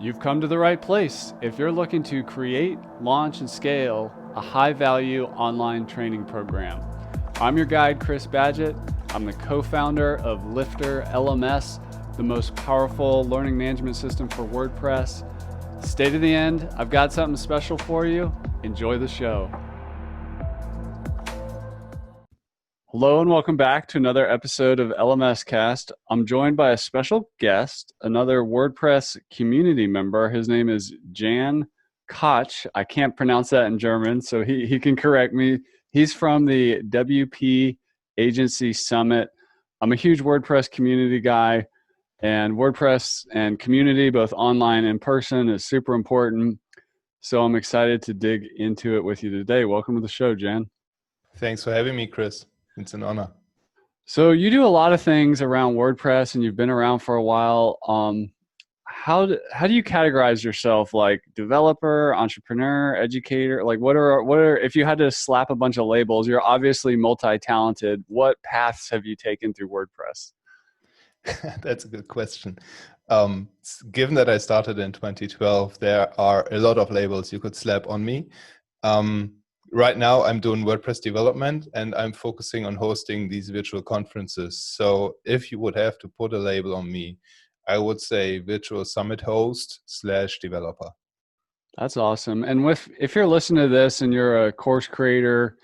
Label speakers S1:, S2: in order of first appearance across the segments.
S1: You've come to the right place if you're looking to create, launch, and scale a high-value online training program. I'm your guide, Chris Badgett. I'm the co-founder of LifterLMS, the most powerful learning management system for WordPress. Stay to the end. I've got something special for you. Enjoy the show. Hello and welcome back to another episode of LMScast. I'm joined by a special guest, another WordPress community member. His name is Jan Koch. I can't pronounce that in German, so he can correct me. He's from the WP Agency Summit. I'm a huge WordPress community guy, and WordPress and community, both online and in person, is super important. So I'm excited to dig into it with you today. Welcome to the show, Jan.
S2: Thanks for having me, Chris. It's an honor.
S1: So you do a lot of things around WordPress, and you've been around for a while. How do you categorize yourself? Like developer, entrepreneur, educator? Like what are if you had to slap a bunch of labels? You're obviously multi-talented. What paths have you taken through WordPress?
S2: That's a good question. Given that I started in 2012, there are a lot of labels you could slap on me. Right now, I'm doing WordPress development, and I'm focusing on hosting these virtual conferences. So if you would have to put a label on me, I would say virtual summit host / developer.
S1: That's awesome. And if you're listening to this and you're a course creator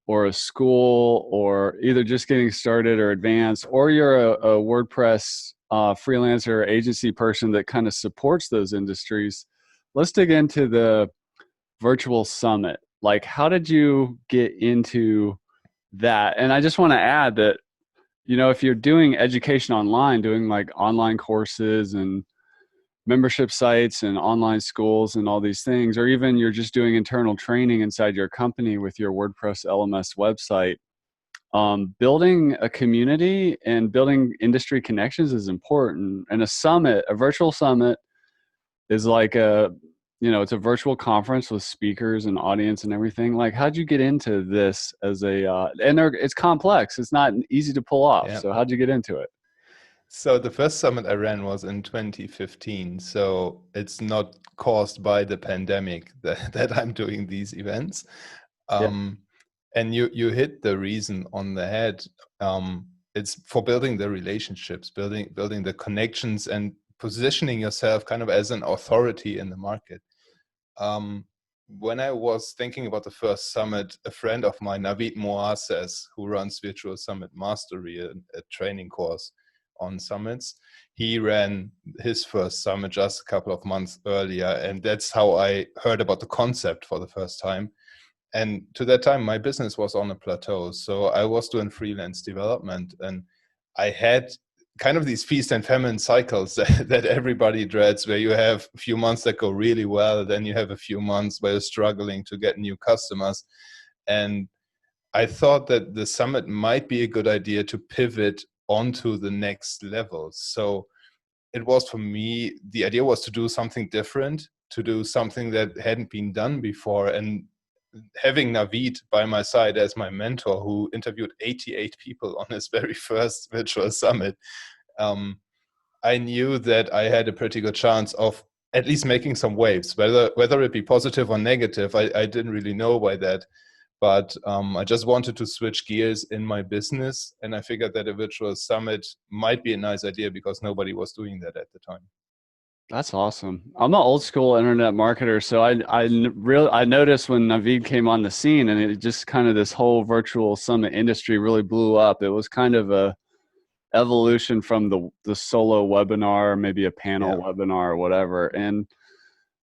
S1: or a school or either just getting started or advanced, or you're a WordPress freelancer or agency person that kind of supports those industries, let's dig into the virtual summit. Like, how did you get into that? And I just want to add that, you know, if you're doing education online, doing like online courses and membership sites and online schools and all these things, or even you're just doing internal training inside your company with your WordPress LMS website, building a community and building industry connections is important. And a virtual summit is like it's a virtual conference with speakers and audience and everything. Like, how'd you get into this as it's complex. It's not easy to pull off. Yeah. So how'd you get into it?
S2: So the first summit I ran was in 2015. So it's not caused by the pandemic that I'm doing these events. And you hit the reason on the head. It's for building the relationships, building the connections and positioning yourself kind of as an authority in the market. When I was thinking about the first summit, a friend of mine, Navid Moases, who runs Virtual Summit Mastery, a training course on summits, he ran his first summit just a couple of months earlier. And that's how I heard about the concept for the first time. And to that time, my business was on a plateau. So I was doing freelance development, and I had kind of these feast and famine cycles that everybody dreads, where you have a few months that go really well, then you have a few months where you're struggling to get new customers. And I thought that the summit might be a good idea to pivot onto the next level. So it was, for me, the idea was to do something different, to do something that hadn't been done before. And having Navid by my side as my mentor, who interviewed 88 people on his very first virtual summit, I knew that I had a pretty good chance of at least making some waves, whether it be positive or negative. I didn't really know by that, but I just wanted to switch gears in my business, and I figured that a virtual summit might be a nice idea because nobody was doing that at the time.
S1: That's awesome. I'm an old school internet marketer, so I noticed when Navid came on the scene, and it just kind of, this whole virtual summit industry really blew up. It was kind of a evolution from the solo webinar, maybe a panel webinar or whatever. And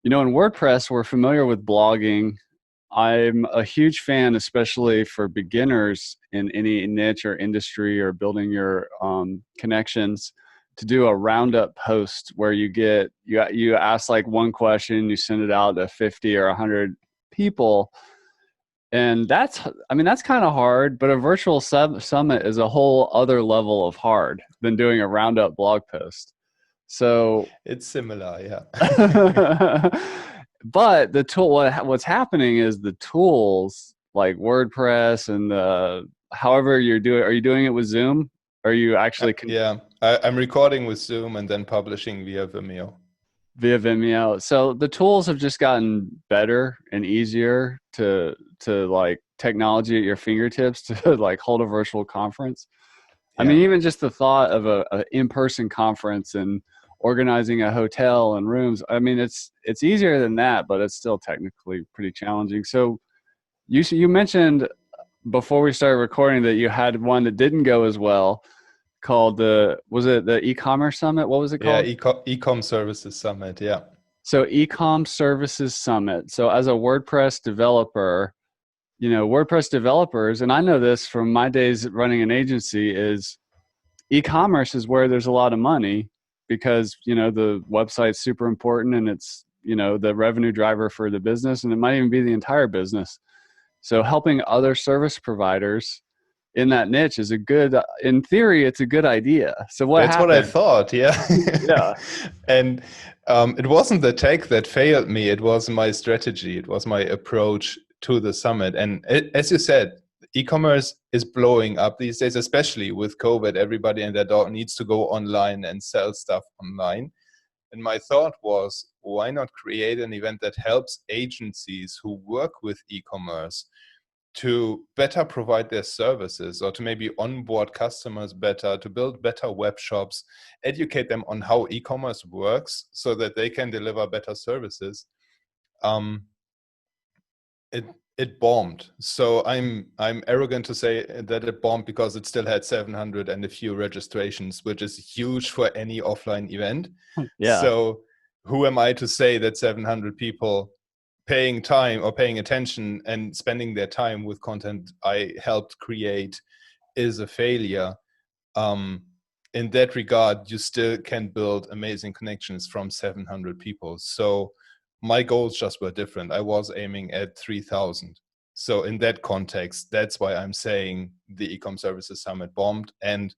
S1: you know, in WordPress, we're familiar with blogging. I'm a huge fan, especially for beginners in any niche or industry or building your connections, to do a roundup post where you ask like one question, you send it out to 50 or 100 people. And that's kind of hard, but a virtual summit is a whole other level of hard than doing a roundup blog post. So
S2: it's similar, yeah.
S1: But the tool, what's happening is the tools like WordPress and however you're doing. Are you doing it with Zoom? Are you actually?
S2: Yeah, I'm recording with Zoom and then publishing via Vimeo.
S1: via Vimeo. So the tools have just gotten better and easier to like technology at your fingertips to like hold a virtual conference. I
S2: Yeah.
S1: mean, even just the thought of a in-person conference and organizing a hotel and rooms. I mean, it's easier than that, but it's still technically pretty challenging. So you mentioned before we started recording that you had one that didn't go as well, called was it the e-commerce summit? What was it
S2: Yeah,
S1: called?
S2: Ecom Services Summit. Yeah.
S1: So Ecom Services Summit. So as a WordPress developer, WordPress developers, and I know this from my days running an agency, is e-commerce is where there's a lot of money because, the website's super important and it's, the revenue driver for the business, and it might even be the entire business. So helping other service providers in that niche is in theory, it's a good idea. So what
S2: That's what I
S1: happened?
S2: thought. Yeah.
S1: Yeah.
S2: And it wasn't the tech that failed me. It was my strategy. It was my approach to the summit. And as you said, e-commerce is blowing up these days, especially with COVID. Everybody and their dog needs to go online and sell stuff online. And my thought was, why not create an event that helps agencies who work with e-commerce to better provide their services, or to maybe onboard customers better, to build better web shops, educate them on how e-commerce works so that they can deliver better services. Um, it bombed. So I'm arrogant to say that it bombed because it still had 700 and a few registrations, which is huge for any offline event.
S1: Yeah.
S2: So who am I to say that 700 people paying time or paying attention and spending their time with content I helped create is a failure? In that regard, you still can build amazing connections from 700 people. So my goals just were different. I was aiming at 3,000. So in that context, that's why I'm saying the Ecom Services Summit bombed. And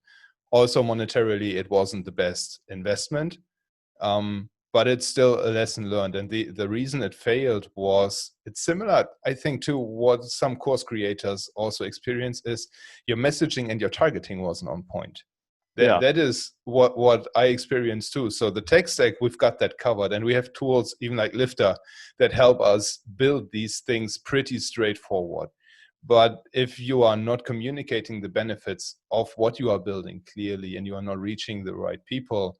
S2: also monetarily, it wasn't the best investment. But it's still a lesson learned. And the reason it failed was, it's similar, I think, to what some course creators also experience, is your messaging and your targeting wasn't on point.
S1: Yeah.
S2: That is what I experienced too. So the tech stack, we've got that covered. And we have tools, even like Lifter, that help us build these things pretty straightforward. But if you are not communicating the benefits of what you are building clearly, and you are not reaching the right people,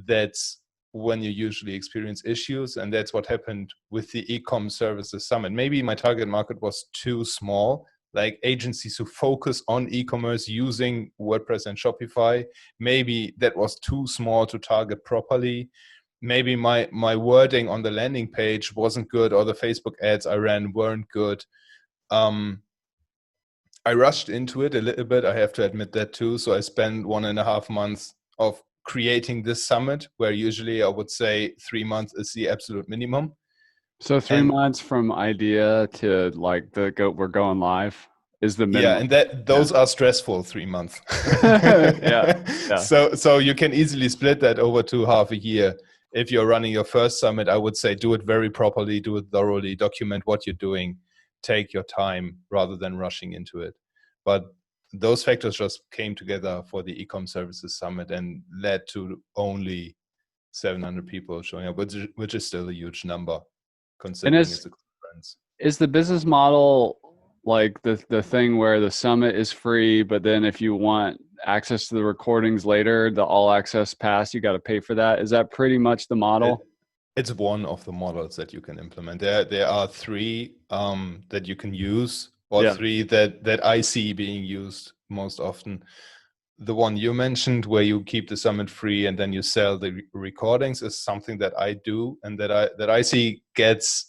S2: that's when you usually experience issues. And that's what happened with the Ecom Services Summit. Maybe my target market was too small, like agencies who focus on e-commerce using WordPress and Shopify. Maybe that was too small to target properly. Maybe my wording on the landing page wasn't good, or the Facebook ads I ran weren't good. I rushed into it a little bit, I have to admit that too. So I spent 1.5 months of creating this summit, where usually I would say 3 months is the absolute minimum.
S1: So 3 months from idea to like we're going live is the
S2: Yeah,
S1: minimum.
S2: and that those are stressful 3 months.
S1: Yeah. Yeah.
S2: So you can easily split that over to half a year. If you're running your first summit, I would say do it very properly, do it thoroughly, document what you're doing, take your time rather than rushing into it. But those factors just came together for the Ecom Services Summit and led to only 700 people showing up, which is still a huge number
S1: And
S2: considering it's a conference.
S1: is the business model like the thing where the summit is free, but then if you want access to the recordings later, the all access pass, you got to pay for that? Is that pretty much the model?
S2: It's one of the models that you can implement. There are three that you can use, or
S1: Yeah.
S2: three that I see being used most often. The one you mentioned, where you keep the summit free and then you sell the recordings, is something that I do, and that I see gets.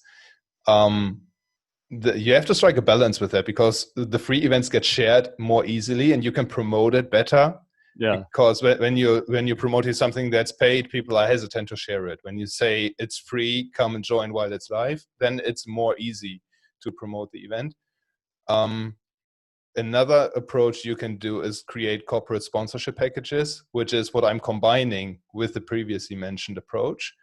S2: You have to strike a balance with that, because the free events get shared more easily and you can promote it better.
S1: Yeah.
S2: Because when you're promoting something that's paid, people are hesitant to share it. When you say it's free, come and join while it's live, then it's more easy to promote the event. Another approach you can do is create corporate sponsorship packages, which is what I'm combining with the previously mentioned approach.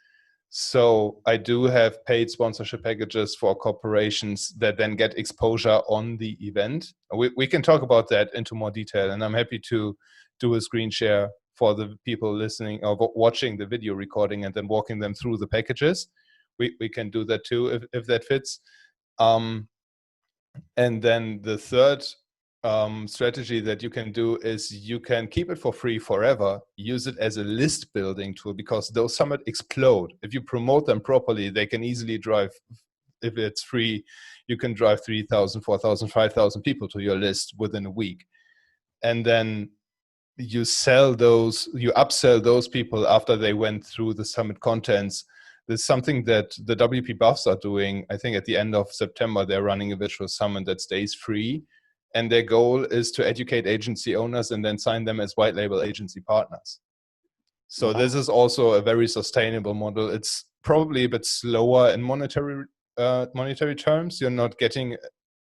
S2: So I do have paid sponsorship packages for corporations that then get exposure on the event. We can talk about that into more detail, and I'm happy to do a screen share for the people listening or watching the video recording and then walking them through the packages. We can do that too if that fits. And then the third strategy that you can do is you can keep it for free forever, use it as a list building tool, because those summits explode. If you promote them properly, they can easily drive, if it's free, you can drive 3,000, 4,000, 5,000 people to your list within a week. And then you upsell those people after they went through the summit contents. There's something that the WP Buffs are doing. I think at the end of September, they're running a virtual summit that stays free. And their goal is to educate agency owners and then sign them as white label agency partners. So This is also a very sustainable model. It's probably a bit slower in monetary terms. You're not getting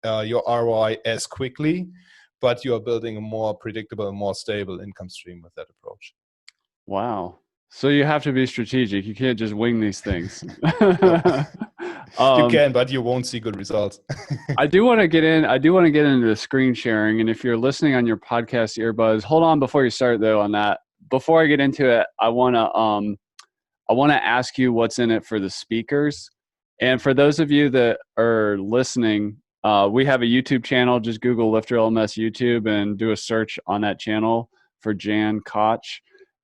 S2: your ROI as quickly, but you are building a more predictable, more stable income stream with that approach.
S1: Wow. So you have to be strategic. You can't just wing these things.
S2: You can, but you won't see good results.
S1: I do want to get into the screen sharing. And if you're listening on your podcast earbuds, hold on before you start though on that. Before I get into it, I want to ask you what's in it for the speakers. And for those of you that are listening, we have a YouTube channel. Just Google LifterLMS YouTube and do a search on that channel for Jan Koch.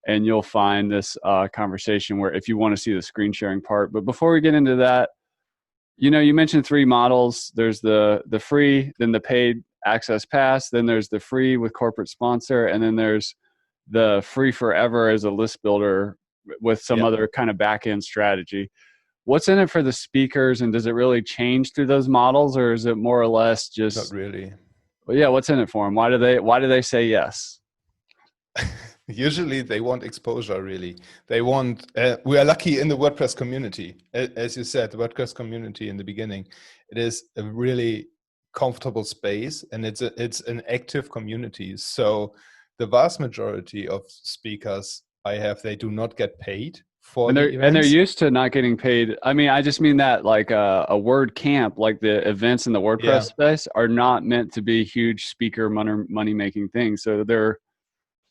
S1: And you'll find this conversation where if you want to see the screen sharing part. But before we get into that, you mentioned 3 models. There's the free, then the paid access pass, then there's the free with corporate sponsor, and then there's the free forever as a list builder with some other kind of back-end strategy. What's in it for the speakers, and does it really change through those models, or is it more or less just...
S2: Not really.
S1: Well, yeah, what's in it for them? Why do they say yes?
S2: Usually they want exposure, really. They want, we are lucky in the WordPress community. As you said, the WordPress community in the beginning, it is a really comfortable space, and it's an active community. So the vast majority of speakers I have, they do not get paid for the events.
S1: And they're used to not getting paid. I mean, I just mean that like a WordCamp, like the events in the WordPress space are not meant to be huge speaker money-making things. So they're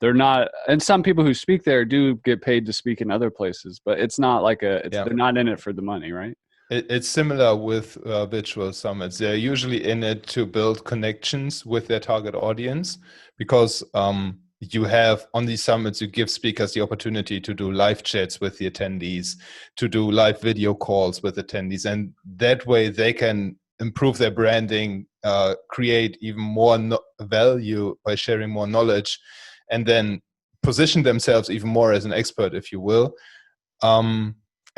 S1: not, and some people who speak there do get paid to speak in other places, but it's not like they're not in it for the money, right?
S2: It's similar with virtual summits. They're usually in it to build connections with their target audience, because you have on these summits, you give speakers the opportunity to do live chats with the attendees, to do live video calls with attendees, and that way they can improve their branding, create even more value by sharing more knowledge, and then position themselves even more as an expert, if you will.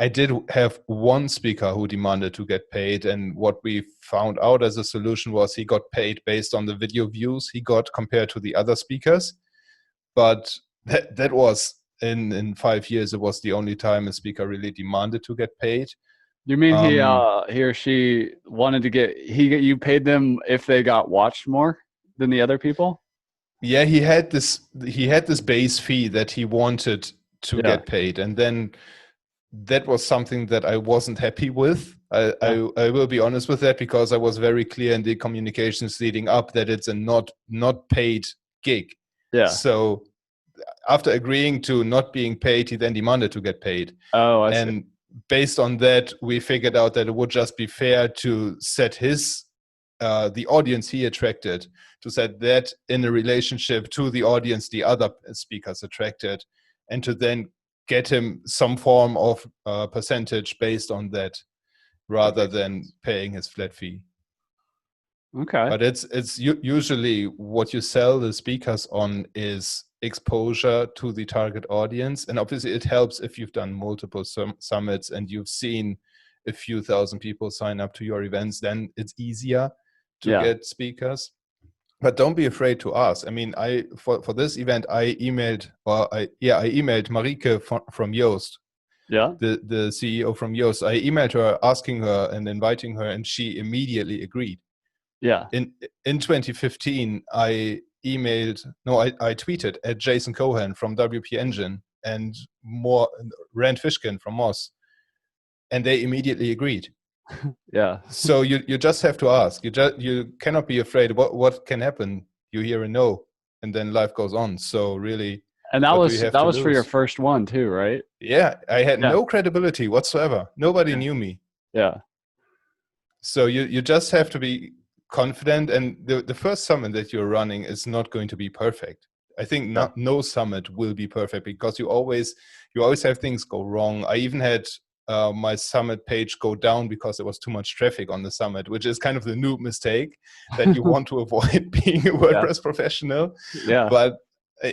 S2: I did have one speaker who demanded to get paid, and what we found out as a solution was he got paid based on the video views he got compared to the other speakers. But that was, in 5 years, it was the only time a speaker really demanded to get paid.
S1: You mean he or she wanted to you paid them if they got watched more than the other people?
S2: Yeah, he had this base fee that he wanted to get paid, and then that was something that I wasn't happy with. I will be honest with that, because I was very clear in the communications leading up that it's a not paid gig. Yeah. So after agreeing to not being paid, he then demanded to get paid.
S1: Oh, I see.
S2: And based on that, we figured out that it would just be fair to set the audience he attracted, to set that in a relationship to the audience the other speakers attracted, and to then get him some form of percentage based on that, rather than paying his flat fee. Okay. But it's usually what you sell the speakers on is exposure to the target audience, and obviously it helps if you've done multiple summits and you've seen a few thousand people sign up to your events. Then it's easier to get speakers. But don't be afraid to ask. I mean, for this event, I emailed Marike from Yoast, the CEO from Yoast. I emailed her, asking her and inviting her, and she immediately agreed. Yeah. In 2015, I tweeted at Jason Cohen from WP Engine and Rand Fishkin from Moz, and they immediately agreed. Yeah. So you just have to ask. You cannot be afraid. What can happen? You hear a no, and then life goes on. So really,
S1: And that
S2: What do you
S1: was
S2: have to
S1: for your
S2: lose?
S1: first one too, right?
S2: Yeah, I had
S1: Yeah.
S2: no credibility whatsoever. Nobody knew me.
S1: Yeah.
S2: So you just have to be confident, and the first summit that you're running is not going to be perfect. I think
S1: Yeah.
S2: no summit will be perfect, because you always have things go wrong. I even had my summit page go down because there was too much traffic on the summit, which is kind of the noob mistake that you want to avoid being a
S1: Yeah.
S2: WordPress professional.
S1: Yeah.
S2: But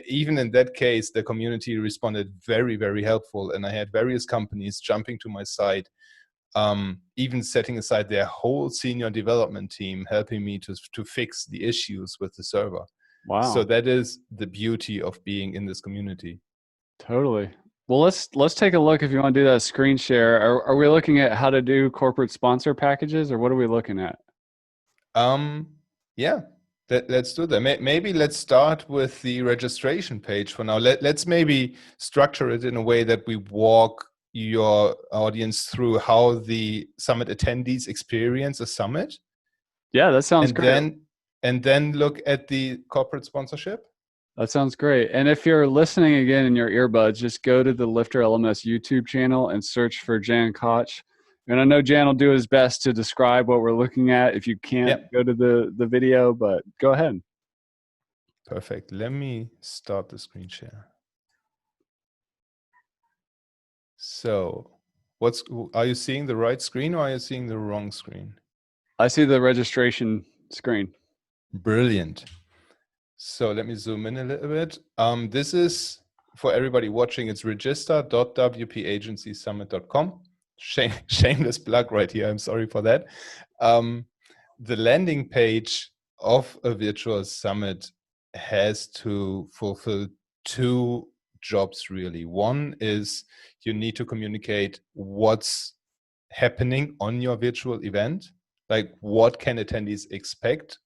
S2: even in that case, the community responded very, very helpful, and I had various companies jumping to my site, even setting aside their whole senior development team, helping me to fix the issues with the server. So
S1: Wow.
S2: that is the beauty of being in this community.
S1: Totally. Well, let's take a look if you want to do that screen share. Are we looking at how to do corporate sponsor packages, or what are we looking at?
S2: Yeah, let's do that. Maybe let's start with the registration page for now. Let's maybe structure it in a way that we walk your audience through how the summit attendees experience a summit.
S1: Yeah, that sounds
S2: and
S1: great.
S2: then look at the corporate sponsorship.
S1: That sounds great. And if you're listening again in your earbuds, just go to the LifterLMS YouTube channel and search for Jan Koch. And I know Jan will do his best to describe what we're looking at if you can't
S2: Yeah,
S1: go to the video, but go ahead.
S2: perfect. Let me start the screen share. So are you seeing the right screen, or are you seeing the wrong screen?
S1: I see the registration screen.
S2: Brilliant. So let me zoom in a little bit. This is, for everybody watching, it's register.wpagencysummit.com. Shameless plug right here. I'm sorry for that. The landing page of a virtual summit has to fulfill two jobs, really. One is you need to communicate what's happening on your virtual event, like what can attendees expect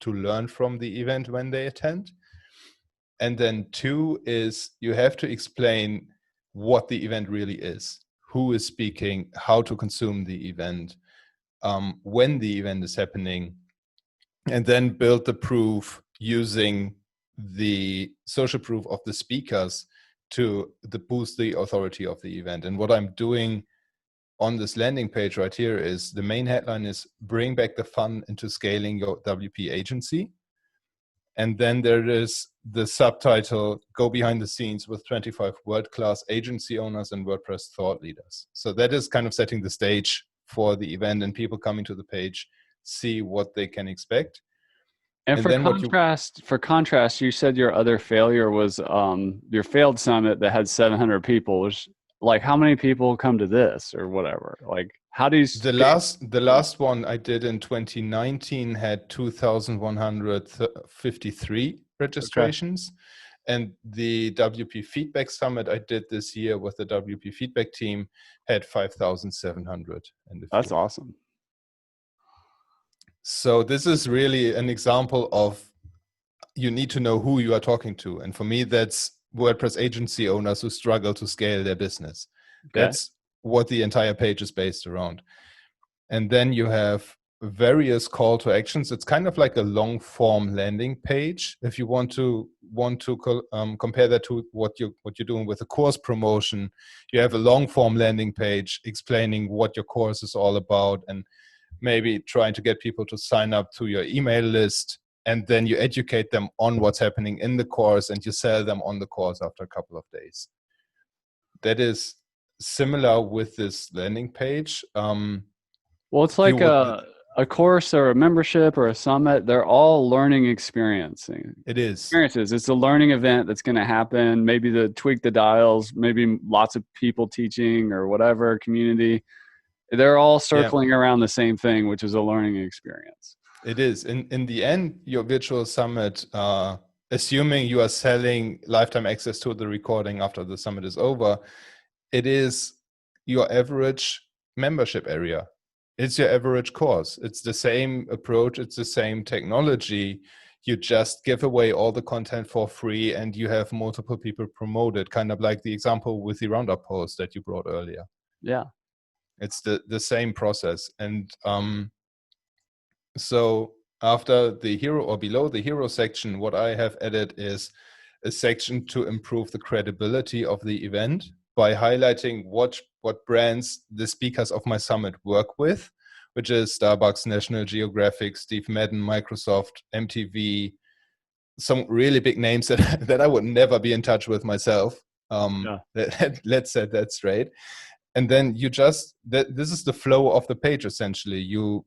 S2: to learn from the event when they attend. And then two is you have to explain what the event really is, who is speaking, how to consume the event, when the event is happening, and then build the proof using the social proof of the speakers to boost the authority of the event. And what I'm doing on this landing page right here is the main headline is bring back the fun into scaling your WP agency. And then there is the subtitle, go behind the scenes with 25 world-class agency owners and WordPress thought leaders. So that is kind of setting the stage for the event, and people coming to the page see what they can expect.
S1: And
S2: And
S1: for
S2: then
S1: contrast, you said your other failure was your failed summit that had 700 people. Which, like, how many people come to this or whatever? Like, how do you
S2: the last one I did in 2019 had 2,153
S1: Okay,
S2: registrations. And the WP Feedback Summit I did this year with the WP Feedback team had 5,700 and a
S1: that's
S2: few.
S1: awesome.
S2: So this is really an example of you need to know who you are talking to. And for me, that's WordPress agency owners who struggle to scale their business.
S1: Okay.
S2: That's what the entire page is based around. And then you have various call to actions. It's kind of like a long form landing page. If you want to compare that to what you're doing with a course promotion, you have a long form landing page explaining what your course is all about, and maybe trying to get people to sign up to your email list. And then you educate them on what's happening in the course, and you sell them on the course after a couple of days. That is similar with this landing page.
S1: Well, it's
S2: You
S1: like
S2: would
S1: a course or a membership or a summit. They're all learning
S2: It is.
S1: experiences. It's a learning event that's going to happen. Maybe to tweak the dials. Maybe lots of people teaching or whatever community. They're all
S2: Yeah,
S1: circling around the same thing, which is a learning experience.
S2: it is. In the end, your virtual summit, assuming you are selling lifetime access to the recording after the summit is over, it is your average membership area. It's your average course. It's the same approach. It's the same technology. You just give away all the content for free, and you have multiple people promote it, kind of like the example with the roundup post that you brought earlier.
S1: Yeah.
S2: It's the same process. And so after the hero, or below the hero section, what I have added is a section to improve the credibility of the event by highlighting what brands the speakers of my summit work with, which is Starbucks, National Geographic, Steve Madden, Microsoft, MTV, some really big names that I would never be in touch with myself. Let's set that straight. And then this is the flow of the page, essentially. You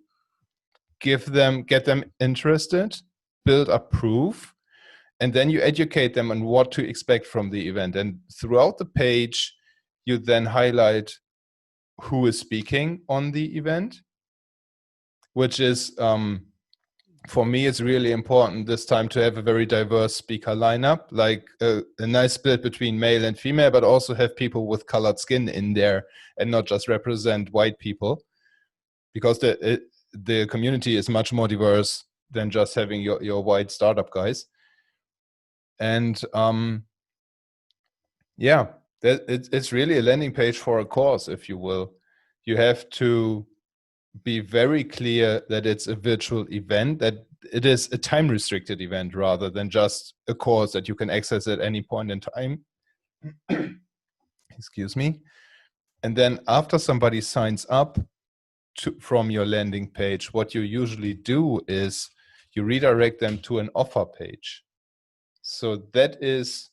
S2: get them interested, build up proof, and then you educate them on what to expect from the event. And throughout the page, you then highlight who is speaking on the event, which is, for me, it's really important this time to have a very diverse speaker lineup, like a nice split between male and female, but also have people with colored skin in there and not just represent white people, because the community is much more diverse than just having your white startup guys. And it's really a landing page for a course, if you will. You have to be very clear that it's a virtual event, that it is a time restricted event rather than just a course that you can access at any point in time. Excuse me. And then after somebody signs up from your landing page, what you usually do is you redirect them to an offer page. So it's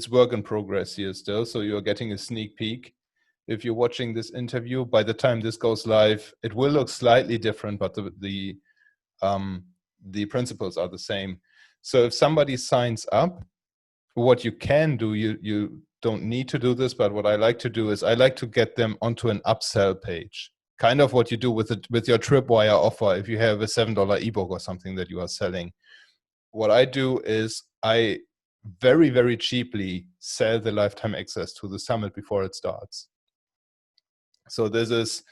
S2: work in progress here still. So you're getting a sneak peek. If you're watching this interview, by the time this goes live, it will look slightly different, but the principles are the same. So if somebody signs up, what you can do, you don't need to do this, but what I like to do is I like to get them onto an upsell page. Kind of what you do with your Tripwire offer if you have a $7 ebook or something that you are selling. What I do is I very, very cheaply sell the lifetime access to the summit before it starts. So this is,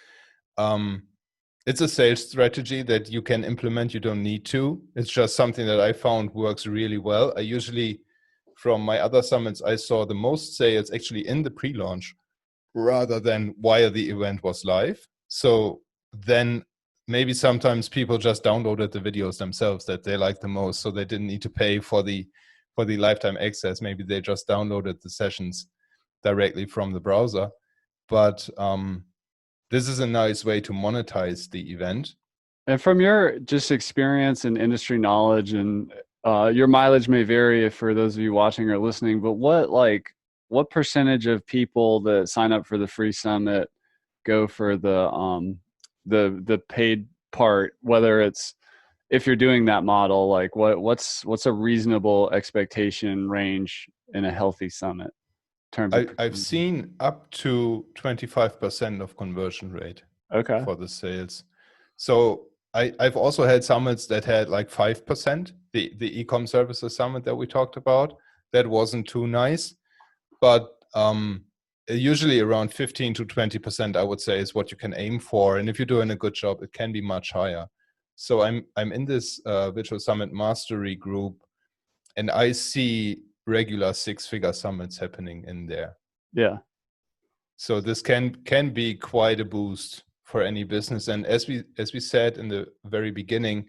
S2: it's a sales strategy that you can implement. You don't need to. It's just something that I found works really well. I usually, from my other summits, I saw the most sales actually in the pre-launch rather than while the event was live. So then maybe sometimes people just downloaded the videos themselves that they liked the most, so they didn't need to pay for the lifetime access. Maybe they just downloaded the sessions directly from the browser. But this is a nice way to monetize the event.
S1: And from your just experience and industry knowledge, and your mileage may vary for those of you watching or listening, but what percentage of people that sign up for the free summit go for the paid part, whether it's, if you're doing that model, like what's a reasonable expectation range in a healthy summit?
S2: I've seen up to 25% of conversion rate for the sales. So I've also had summits that had like 5%. The Ecom Services Summit that we talked about, that wasn't too nice, but usually around 15 to 20%, I would say, is what you can aim for. And if you're doing a good job, it can be much higher. So I'm in this Virtual Summit Mastery group, and I see regular six-figure summits happening in there.
S1: Yeah.
S2: So this can be quite a boost for any business. And as we said in the very beginning,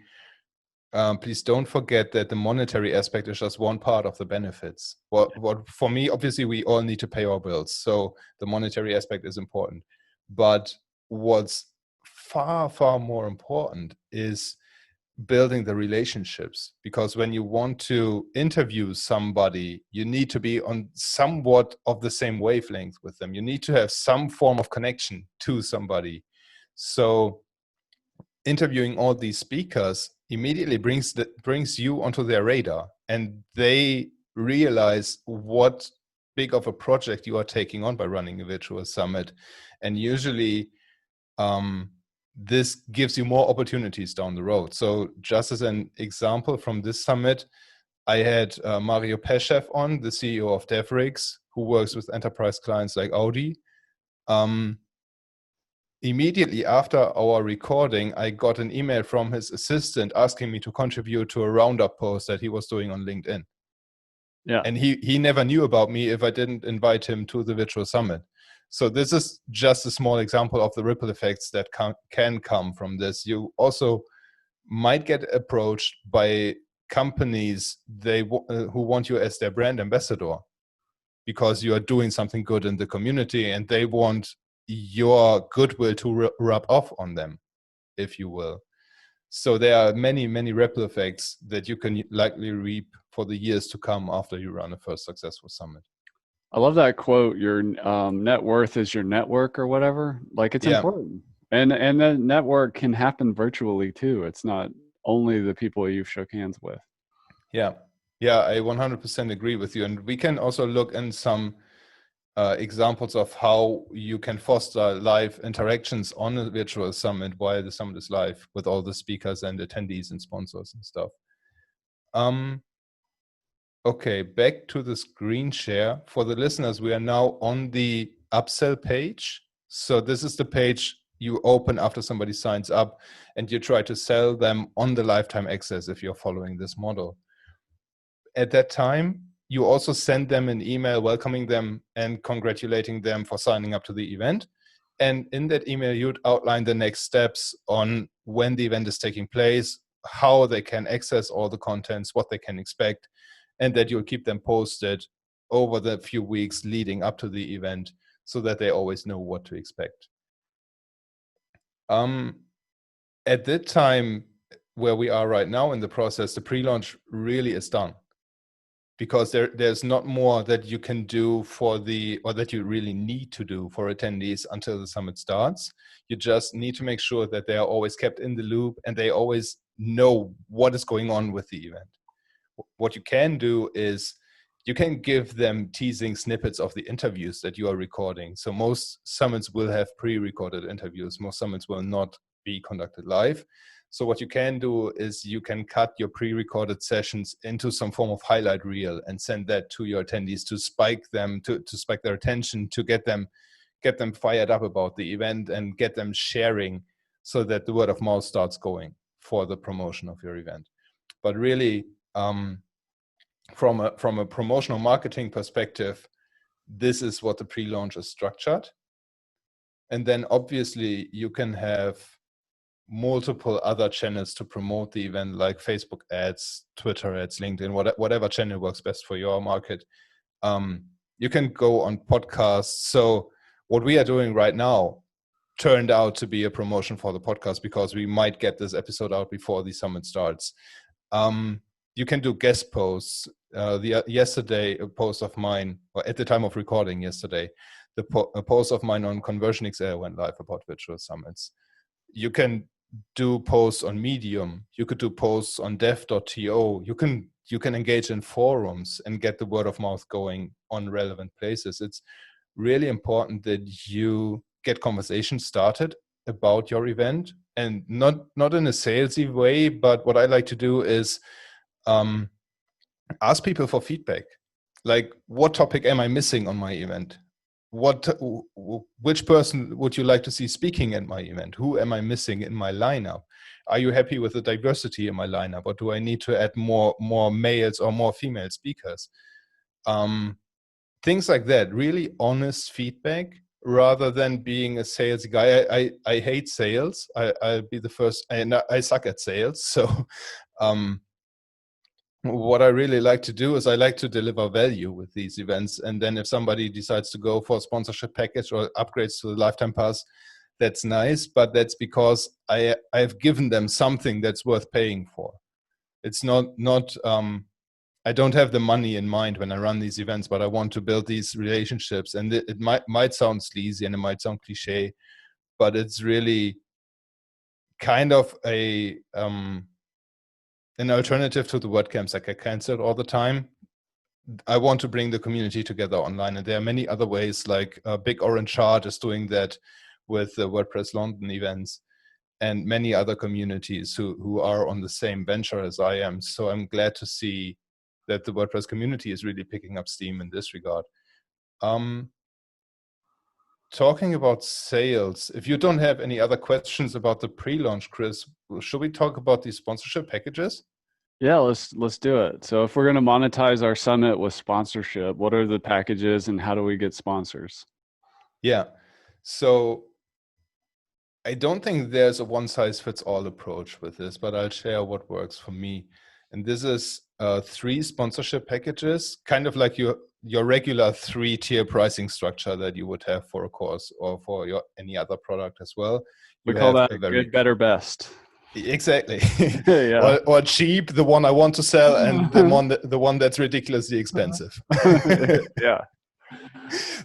S2: please don't forget that the monetary aspect is just one part of the benefits. What for me, obviously, we all need to pay our bills, so the monetary aspect is important. But what's far, far more important is building the relationships, because when you want to interview somebody, you need to be on somewhat of the same wavelength with them. You need to have some form of connection to somebody. So interviewing all these speakers immediately brings you onto their radar, and they realize what big of a project you are taking on by running a virtual summit. And usually this gives you more opportunities down the road. So just as an example from this summit, I had Mario Peshev on, the CEO of Devrix, who works with enterprise clients like Audi. Immediately after our recording, I got an email from his assistant asking me to contribute to a roundup post that he was doing on LinkedIn.
S1: Yeah.
S2: And he never knew about me if I didn't invite him to the virtual summit. So this is just a small example of the ripple effects that can come from this. You also might get approached by companies who want you as their brand ambassador, because you are doing something good in the community, and they want your goodwill to rub off on them, if you will. So there are many, many ripple effects that you can likely reap for the years to come after you run a first successful summit.
S1: I love that quote. Your net worth is your network, or whatever. Like, it's important, and the network can happen virtually too. It's not only the people you've shook hands with.
S2: Yeah, I 100% agree with you. And we can also look in some examples of how you can foster live interactions on a virtual summit while the summit is live, with all the speakers and attendees and sponsors and stuff. Okay, back to the screen share. For the listeners, we are now on the upsell page. So this is the page you open after somebody signs up, and you try to sell them on the lifetime access if you're following this model. At that time, you also send them an email welcoming them and congratulating them for signing up to the event. And in that email, you'd outline the next steps on when the event is taking place, how they can access all the contents, what they can expect, and that you'll keep them posted over the few weeks leading up to the event so that they always know what to expect. At that time, where we are right now in the process, the pre-launch really is done, because there's not more that you can do or that you really need to do for attendees until the summit starts. You just need to make sure that they are always kept in the loop and they always know what is going on with the event. What you can do is you can give them teasing snippets of the interviews that you are recording. So most summits will have pre-recorded interviews. Most summits will not be conducted live. So what you can do is you can cut your pre-recorded sessions into some form of highlight reel and send that to your attendees to spike them, to spike their attention, to get them fired up about the event and get them sharing, so that the word of mouth starts going for the promotion of your event. But really, from a promotional marketing perspective, this is what the pre-launch is structured. And then obviously you can have multiple other channels to promote the event, like Facebook ads, Twitter ads, LinkedIn, whatever channel works best for your market. You can go on podcasts. So what we are doing right now turned out to be a promotion for the podcast, because we might get this episode out before the summit starts. You can do guest posts. Yesterday, a post of mine, or at the time of recording yesterday, a post of mine on Conversion XL went live about virtual summits. You can do posts on Medium. You could do posts on dev.to. You can engage in forums and get the word of mouth going on relevant places. It's really important that you get conversations started about your event, and not in a salesy way, but what I like to do is ask people for feedback. Like, what topic am I missing on my event? Which person would you like to see speaking at my event? Who am I missing in my lineup? Are you happy with the diversity in my lineup, or do I need to add more males or more female speakers? Things like that. Really honest feedback, rather than being a sales guy. I hate sales. I'll be the first. I suck at sales. So what I really like to do is I like to deliver value with these events. And then if somebody decides to go for a sponsorship package or upgrades to the lifetime pass, that's nice. But that's because I've given them something that's worth paying for. It's not I don't have the money in mind when I run these events, but I want to build these relationships. And it might sound sleazy and it might sound cliche, but it's really kind of an alternative to the WordCamps that get canceled all the time. I want to bring the community together online, and there are many other ways, like Big Orange Chart is doing that with the WordPress London events, and many other communities who are on the same venture as I am. So I'm glad to see that the WordPress community is really picking up steam in this regard. Talking about sales, if you don't have any other questions about the pre-launch, Chris, should we talk about these sponsorship packages?
S1: Yeah, let's do it. So if we're going to monetize our summit with sponsorship, what are the packages and how do we get sponsors?
S2: Yeah. So I don't think there's a one-size-fits-all approach with this, but I'll share what works for me. And this is 3 sponsorship packages, kind of like your regular 3-tier pricing structure that you would have for a course or for any other product as well.
S1: We call that a good, better, best.
S2: Exactly.
S1: Yeah.
S2: or cheap, the one I want to sell, and the one that's ridiculously expensive.
S1: Yeah.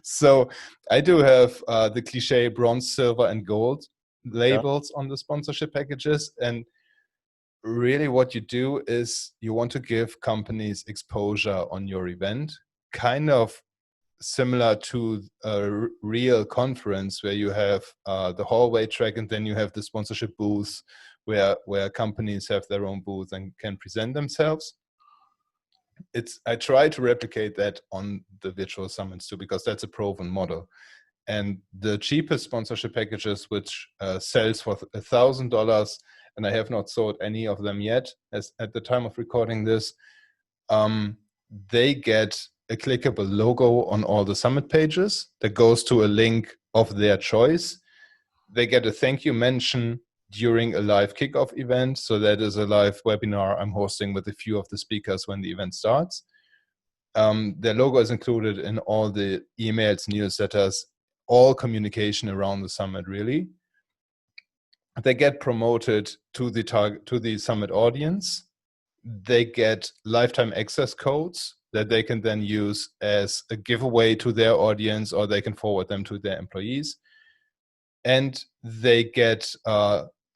S2: So I do have the cliche bronze, silver, and gold labels on the sponsorship packages. And really what you do is you want to give companies exposure on your event, kind of similar to a real conference where you have the hallway track, and then you have the sponsorship booth where companies have their own booth and can present themselves. I try to replicate that on the virtual summits too, because that's a proven model. And the cheapest sponsorship packages, which sells for $1,000, and I have not sold any of them yet as at the time of recording this, they get a clickable logo on all the summit pages that goes to a link of their choice. They get a thank you mention during a live kickoff event. So that is a live webinar I'm hosting with a few of the speakers when the event starts. Their logo is included in all the emails, newsletters, all communication around the summit, really. They get promoted to the summit audience. They get lifetime access codes that they can then use as a giveaway to their audience, or they can forward them to their employees. And they get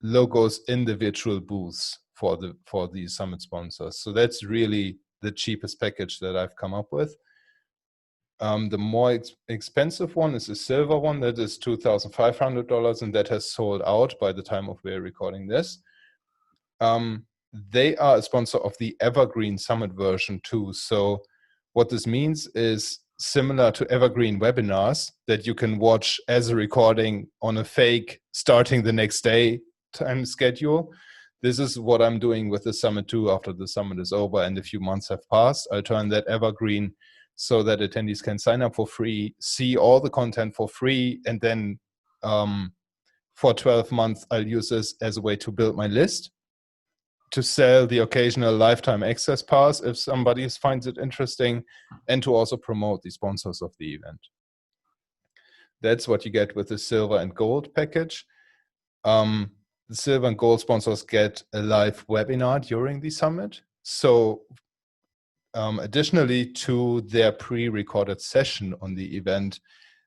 S2: logos in the virtual booths for the summit sponsors. So that's really the cheapest package that I've come up with. The more expensive one is the silver one, that is $2,500, and that has sold out by the time of we're recording this. They are a sponsor of the Evergreen Summit version too. So what this means is similar to Evergreen webinars that you can watch as a recording on a fake starting the next day time schedule. This is what I'm doing with the Summit too. After the Summit is over and a few months have passed, I'll turn that Evergreen so that attendees can sign up for free, see all the content for free, and then for 12 months, I'll use this as a way to build my list, to sell the occasional lifetime access pass if somebody finds it interesting, and to also promote the sponsors of the event. That's what you get with the silver and gold package. The silver and gold sponsors get a live webinar during the summit. So additionally to their pre-recorded session on the event,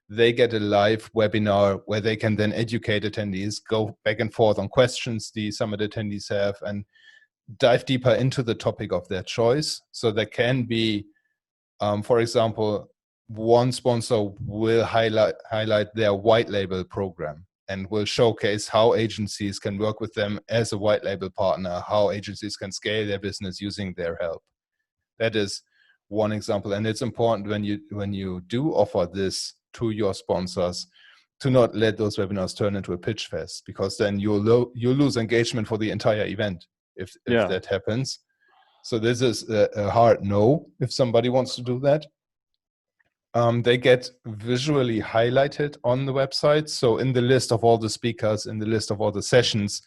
S2: they get a live webinar where they can then educate attendees, go back and forth on questions the summit attendees have, and dive deeper into the topic of their choice. So there can be, for example, one sponsor will highlight their white label program and will showcase how agencies can work with them as a white label partner, how agencies can scale their business using their help. That is one example. And it's important when you do offer this to your sponsors to not let those webinars turn into a pitch fest, because then you'll lose engagement for the entire event if that happens. So this is a hard no if somebody wants to do that. They get visually highlighted on the website. So in the list of all the speakers, in the list of all the sessions,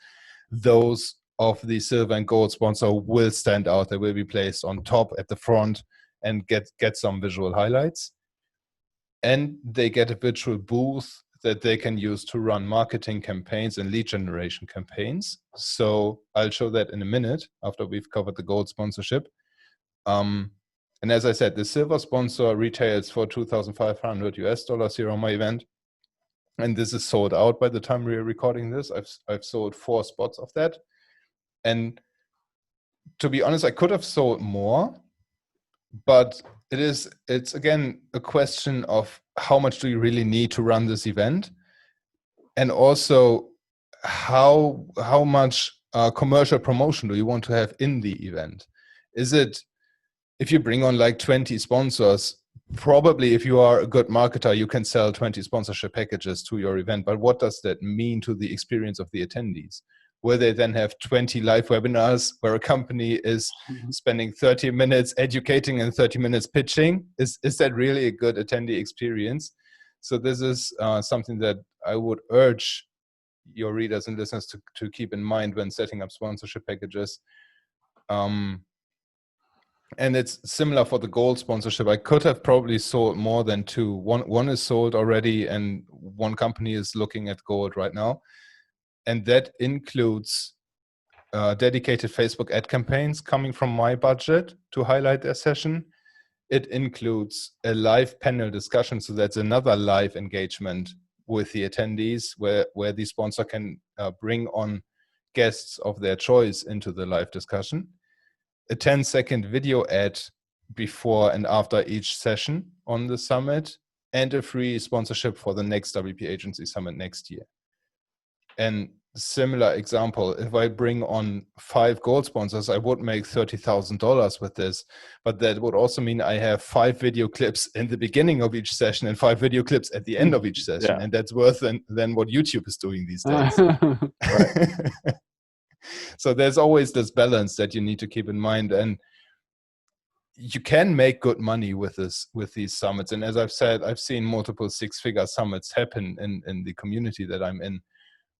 S2: those of the silver and gold sponsor will stand out. They will be placed on top at the front and get some visual highlights. And they get a virtual booth that they can use to run marketing campaigns and lead generation campaigns. So I'll show that in a minute after we've covered the gold sponsorship. And as I said, the silver sponsor retails for $2,500 here on my event. And this is sold out by the time we're recording this. I've sold 4 spots of that. And to be honest, I could have sold more, but it's again a question of how much do you really need to run this event, and also how much commercial promotion do you want to have in the event. Is it, if you bring on like 20 sponsors, probably if you are a good marketer, you can sell 20 sponsorship packages to your event, but what does that mean to the experience of the attendees? Will they then have 20 live webinars where a company is spending 30 minutes educating and 30 minutes pitching? Is that really a good attendee experience? So this is something that I would urge your readers and listeners to keep in mind when setting up sponsorship packages. And it's similar for the gold sponsorship. I could have probably sold more than two. One is sold already, and one company is looking at gold right now. And that includes dedicated Facebook ad campaigns coming from my budget to highlight their session. It includes a live panel discussion. So that's another live engagement with the attendees where the sponsor can bring on guests of their choice into the live discussion. A 10-second video ad before and after each session on the summit, and a free sponsorship for the next WP Agency Summit next year. And similar example, if I bring on 5 gold sponsors, I would make $30,000 with this, but that would also mean I have 5 video clips in the beginning of each session and 5 video clips at the end of each session. And that's worth than what YouTube is doing these days. So there's always this balance that you need to keep in mind, and you can make good money with these summits. And as I've said, I've seen multiple 6-figure summits happen in the community that I'm in.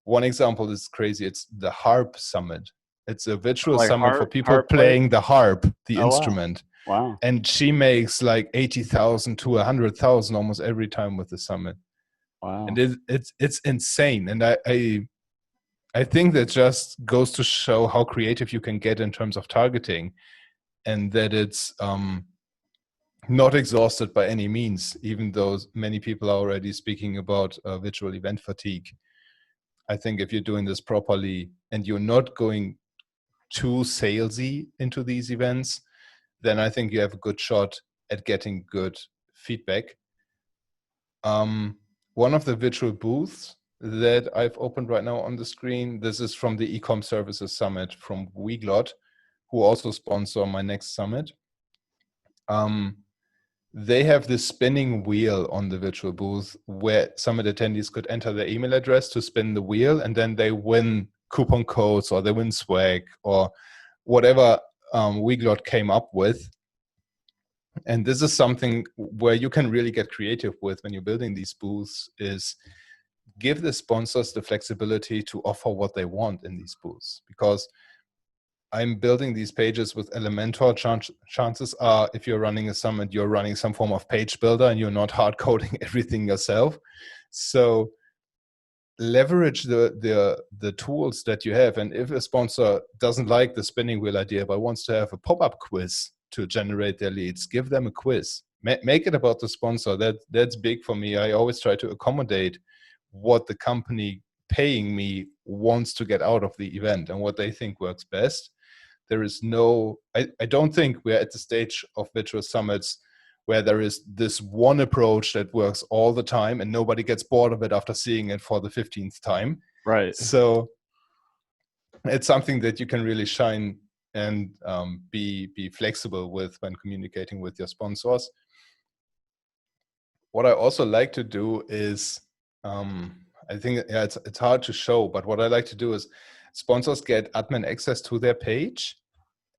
S2: One example is crazy. It's the harp summit. It's a virtual summit for people playing the harp, the instrument.
S1: Wow.
S2: And she makes like 80,000 to 100,000 almost every time with the summit.
S1: Wow.
S2: And it's insane. And I think that just goes to show how creative you can get in terms of targeting, and that it's not exhausted by any means, even though many people are already speaking about virtual event fatigue. I think if you're doing this properly and you're not going too salesy into these events, then I think you have a good shot at getting good feedback. One of the virtual booths that I've opened right now on the screen, this is from the Ecom Services Summit from Weglot, who also sponsor my next summit. They have this spinning wheel on the virtual booth where summit attendees could enter their email address to spin the wheel, and then they win coupon codes or they win swag or whatever Weglot came up with. And this is something where you can really get creative with when you're building these booths, is give the sponsors the flexibility to offer what they want in these booths. Because I'm building these pages with Elementor. Chances are, if you're running a summit, you're running some form of page builder and you're not hard coding everything yourself. So leverage the tools that you have. And if a sponsor doesn't like the spinning wheel idea but wants to have a pop-up quiz to generate their leads, give them a quiz. Make it about the sponsor. That's big for me. I always try to accommodate what the company paying me wants to get out of the event and what they think works best. There is I don't think we're at the stage of virtual summits where there is this one approach that works all the time and nobody gets bored of it after seeing it for the 15th time.
S1: Right.
S2: So it's something that you can really shine and be flexible with when communicating with your sponsors. What I also like to do is, I think it's hard to show, but what I like to do is sponsors get admin access to their page.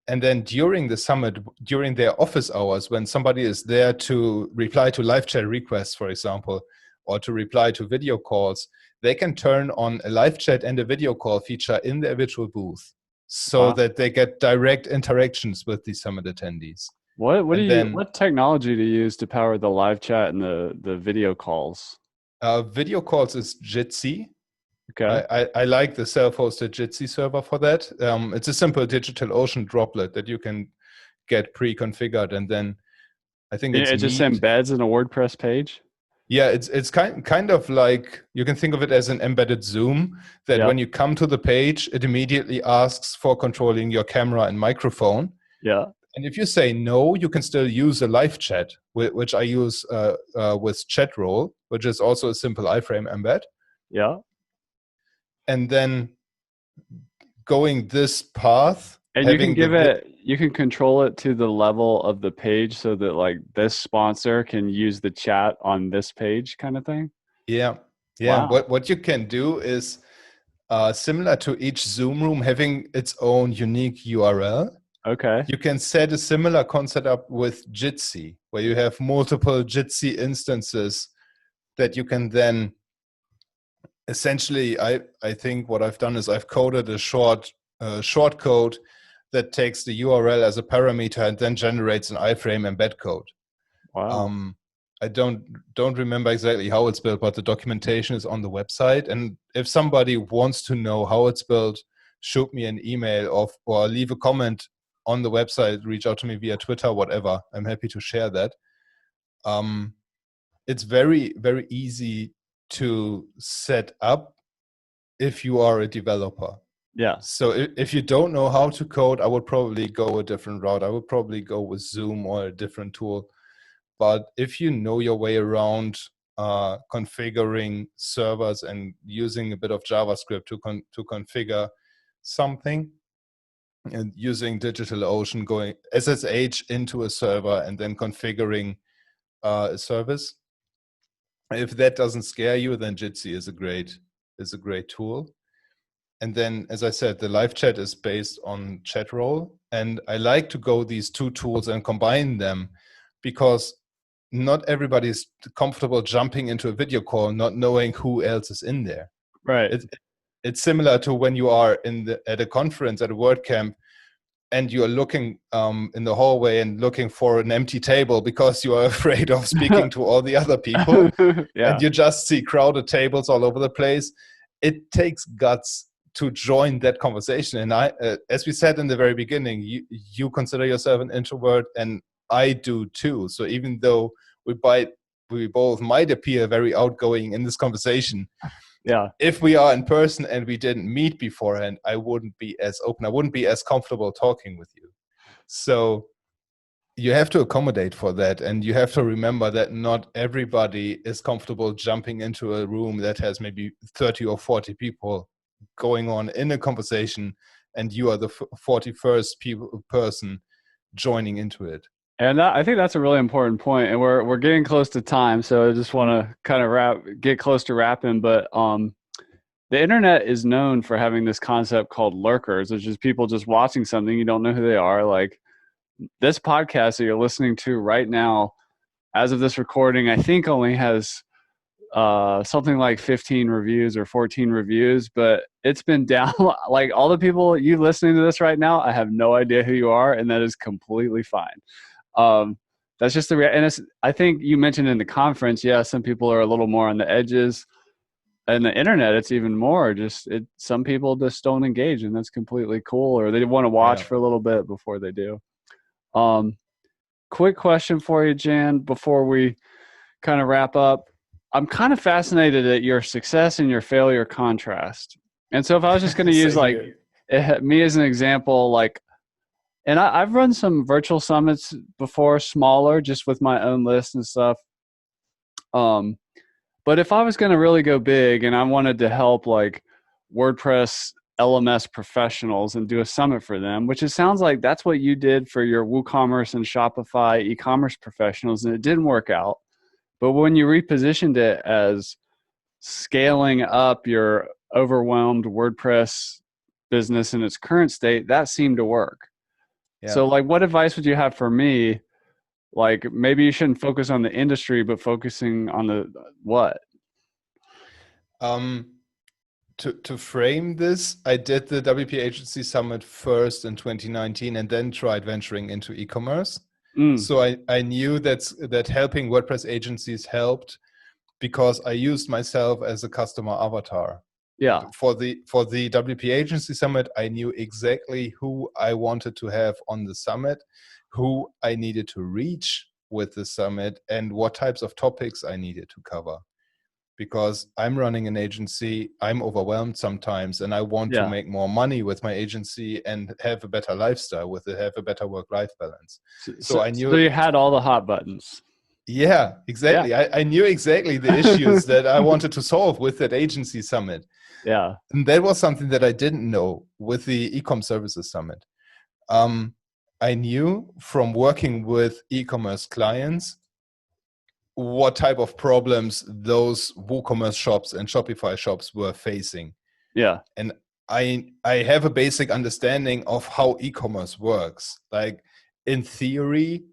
S2: And then during the summit, during their office hours, when somebody is there to reply to live chat requests, for example, or to reply to video calls, they can turn on a live chat and a video call feature in their virtual booth so that they get direct interactions with the summit attendees.
S1: What technology do you use to power the live chat and the video calls?
S2: Video calls is Jitsi.
S1: Okay.
S2: I like the self-hosted Jitsi server for that. It's a simple DigitalOcean droplet that you can get pre-configured, and then I think it
S1: just embeds in a WordPress page.
S2: Yeah, it's kind of like, you can think of it as an embedded Zoom, that when you come to the page, it immediately asks for controlling your camera and microphone.
S1: Yeah.
S2: And if you say no, you can still use a live chat, which I use with Chatroll, which is also a simple iframe embed.
S1: Yeah.
S2: And then going this path,
S1: and you can you can control it to the level of the page so that like this sponsor can use the chat on this page kind of thing.
S2: Yeah.
S1: Wow.
S2: What you can do is similar to each Zoom room having its own unique URL.
S1: Okay.
S2: You can set a similar concept up with Jitsi, where you have multiple Jitsi instances that you can then essentially, I think what I've done is I've coded a short code that takes the URL as a parameter and then generates an iframe embed code.
S1: Wow.
S2: I don't remember exactly how it's built, but the documentation is on the website. And if somebody wants to know how it's built, shoot me an email or leave a comment on the website, reach out to me via Twitter, whatever. I'm happy to share that. It's very, very easy to set up if you are a developer.
S1: Yeah.
S2: So if you don't know how to code, I would probably go a different route. I would probably go with Zoom or a different tool. But if you know your way around configuring servers and using a bit of JavaScript to configure something, and using DigitalOcean, going SSH into a server and then configuring a service, if that doesn't scare you, then Jitsi is a great tool. And then, as I said, the live chat is based on Chatroll, and I like to go these two tools and combine them, because not everybody is comfortable jumping into a video call not knowing who else is in there.
S1: Right.
S2: It's similar to when you are at a conference, at a WordCamp, and you're looking in the hallway and looking for an empty table because you are afraid of speaking to all the other people.
S1: Yeah.
S2: And you just see crowded tables all over the place. It takes guts to join that conversation. And I, as we said in the very beginning, you consider yourself an introvert, and I do too. So even though we both might appear very outgoing in this conversation,
S1: yeah,
S2: if we are in person and we didn't meet beforehand, I wouldn't be as open. I wouldn't be as comfortable talking with you. So you have to accommodate for that. And you have to remember that not everybody is comfortable jumping into a room that has maybe 30 or 40 people going on in a conversation, and you are the 41st person joining into it.
S1: And I think that's a really important point. And we're getting close to time, so I just want to kind of get close to wrapping. But the internet is known for having this concept called lurkers, which is people just watching something, you don't know who they are. Like this podcast that you're listening to right now, as of this recording, I think only has something like 15 reviews or 14 reviews, but it's been down. Like all the people you listening to this right now, I have no idea who you are, and that is completely fine. That's just and I think you mentioned in the conference, yeah, some people are a little more on the edges. And the internet, it's even more some people just don't engage, and that's completely cool, or they want to watch for a little bit before they do. Quick question for you, Jan, before we kind of wrap up. I'm kind of fascinated at your success and your failure contrast. And so if I was just going to use like me as an example, like, and I've run some virtual summits before, smaller, just with my own list and stuff. But if I was going to really go big and I wanted to help like WordPress LMS professionals and do a summit for them, which it sounds like that's what you did for your WooCommerce and Shopify e-commerce professionals, and it didn't work out. But when you repositioned it as scaling up your overwhelmed WordPress business in its current state, that seemed to work. Yeah. So like, what advice would you have for me? Like maybe you shouldn't focus on the industry, but focusing on the what?
S2: To frame this, I did the WP Agency Summit first in 2019 and then tried venturing into e-commerce. So I knew that helping WordPress agencies helped because I used myself as a customer avatar.
S1: Yeah.
S2: For the WP Agency Summit, I knew exactly who I wanted to have on the summit, who I needed to reach with the summit, and what types of topics I needed to cover. Because I'm running an agency, I'm overwhelmed sometimes, and I want to make more money with my agency and have a better lifestyle with it, have a better work-life balance. So I knew.
S1: So you had all the hot buttons.
S2: Yeah, exactly. Yeah. I knew exactly the issues that I wanted to solve with that agency summit.
S1: Yeah.
S2: And that was something that I didn't know with the Ecom Services Summit. I knew from working with e-commerce clients what type of problems those WooCommerce shops and Shopify shops were facing.
S1: Yeah.
S2: And I have a basic understanding of how e-commerce works. Like in theory,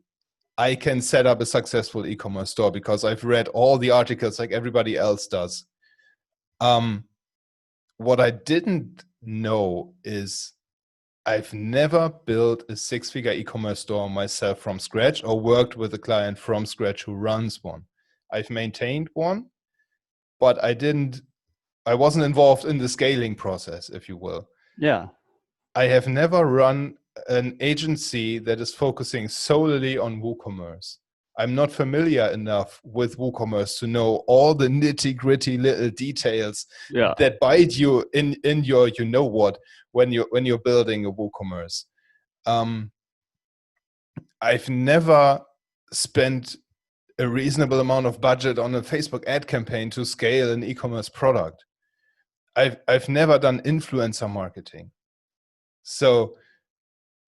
S2: I can set up a successful e-commerce store because I've read all the articles like everybody else does. What I didn't know is I've never built a 6-figure e-commerce store myself from scratch or worked with a client from scratch who runs one. I've maintained one, but I wasn't involved in the scaling process, if you will.
S1: Yeah.
S2: I have never run an agency that is focusing solely on WooCommerce. I'm not familiar enough with WooCommerce to know all the nitty-gritty little details that bite you in your you know what when you're building a WooCommerce. I've never spent a reasonable amount of budget on a Facebook ad campaign to scale an e-commerce product. I've never done influencer marketing. So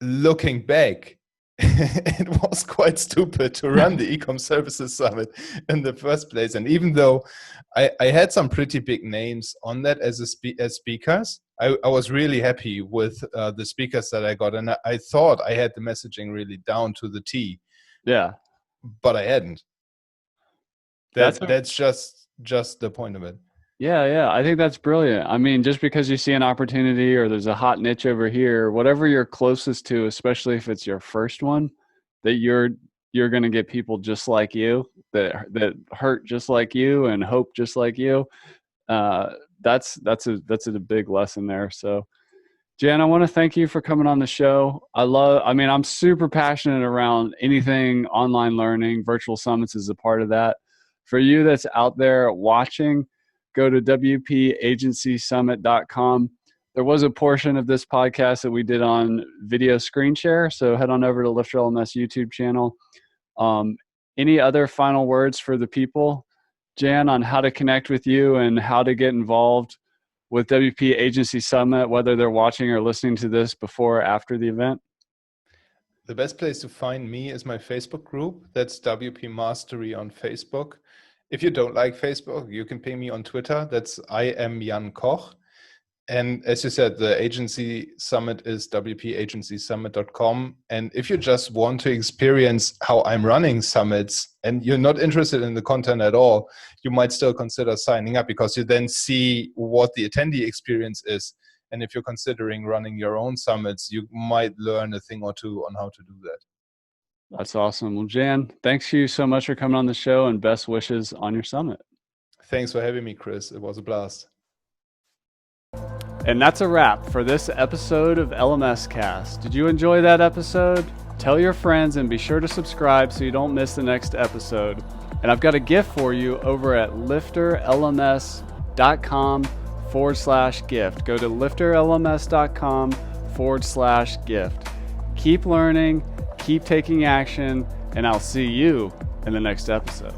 S2: looking back, it was quite stupid to run the Ecom Services Summit in the first place. And even though I had some pretty big names on that as speakers, I was really happy with the speakers that I got. And I thought I had the messaging really down to the T.
S1: Yeah.
S2: But I hadn't. That's just the point of it.
S1: Yeah. I think that's brilliant. I mean, just because you see an opportunity or there's a hot niche over here, whatever you're closest to, especially if it's your first one, that you're going to get people just like you that hurt just like you and hope just like you. That's a big lesson there. So, Jan, I want to thank you for coming on the show. I'm super passionate around anything online learning. Virtual Summits is a part of that. For you that's out there watching, go to wpagencysummit.com. There was a portion of this podcast that we did on video screen share, so head on over to LifterLMS YouTube channel. Any other final words for the people, Jan, on how to connect with you and how to get involved with WP Agency Summit, whether they're watching or listening to this before or after the event?
S2: The best place to find me is my Facebook group. That's WP Mastery on Facebook. If you don't like Facebook, you can ping me on Twitter. That's I am Jan Koch. And as you said, the agency summit is wpagencysummit.com. And if you just want to experience how I'm running summits and you're not interested in the content at all, you might still consider signing up, because you then see what the attendee experience is. And if you're considering running your own summits, you might learn a thing or two on how to do that.
S1: That's awesome. Well, Jan, thanks you so much for coming on the show, and best wishes on your summit.
S2: Thanks for having me, Chris. It was a blast.
S1: And that's a wrap for this episode of LMScast. Did you enjoy that episode? Tell your friends and be sure to subscribe so you don't miss the next episode. And I've got a gift for you over at LifterLMS.com/gift. Go to LifterLMS.com/gift. Keep learning, keep taking action, and I'll see you in the next episode.